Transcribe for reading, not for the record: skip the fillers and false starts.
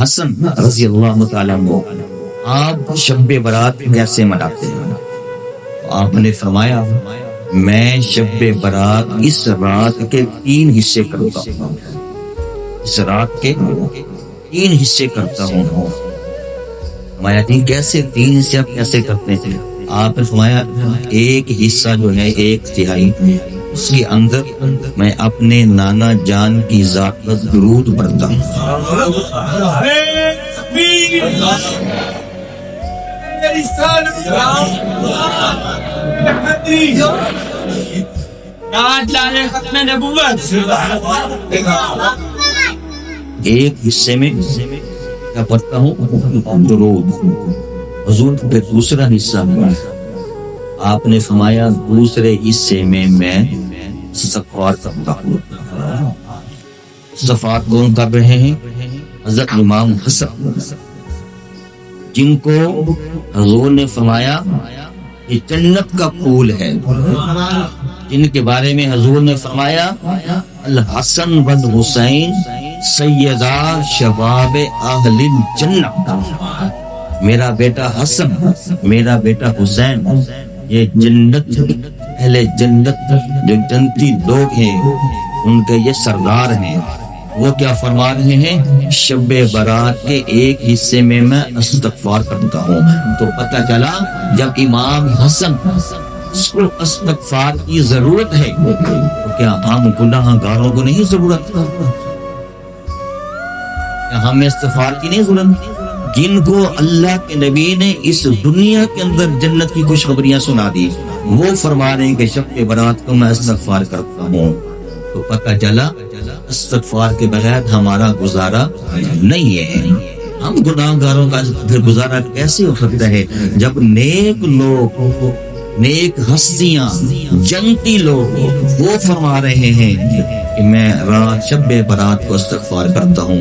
हसन रज़ी अल्लाह तआला अन्हु आप शब्बे बारात कैसे मनाते हैं? आपने फरमाया मैं शब्बे बारात इस रात के 3 हिस्से करता हूँ। इस रात के 3 हिस्से करता हूँ। फरमाया नहीं कैसे 3 हिस्से आप कैसे करते हैं? आपने फरमाया एक हिस्सा जो है 1/3 उसके अंदर मैं अपने नाना जान की ज़ात पर दुरूद पढ़ता हूँ। एक हिस्से में क्या पढ़ता हूँ? दुरूद। हुजूर फिर दूसरा हिस्सा आपने फरमाया दूसरे हिस्से में मैं इस्तिग़फ़ार करता हूँ। इस्तिग़फ़ार कौन कर रहे हैं? हज़रत इमाम हसन, जिनको हुजूर ने फरमाया ये जन्नत का फूल है, जिनके बारे में हुजूर ने फरमाया अल हसन वल हुसैन सैयदा शबाब अहलिल जन्नत। मेरा बेटा हसन, मेरा बेटा हुसैन ये जन्नत पहले जन्नत जो जन्नती लोग हैं उनके ये सरदार हैं। वो क्या फरमा रहे हैं? शब्बे बारात के एक हिस्से में मैं इस्तिग़फ़ार करता हूँ। तो पता चला जब इमाम हसन को इस्तिग़फ़ार की जरूरत है तो क्या आम गुनाहगारों को नहीं जरूरत? हमें इस्तिग़फ़ार की नहीं जरूरत? जिनको अल्लाह के नबी ने इस दुनिया के अंदर जन्नत की खुशखबरियां सुना दी वो फरमा रहे हैं कि शब्बे बारात को मैं इस्तिग़फ़ार करता हूँ। तो पता चला इस्तिग़फ़ार के बगैर हमारा गुजारा नहीं है। हम गुनाहगारों का फिर गुजारा कैसे हो सकता है जब नेक लोग, नेक हस्तियां, जन्नती लोग वो फरमा रहे हैं कि मैं रात शब्बे बारात को इस्तिग़फ़ार करता हूँ।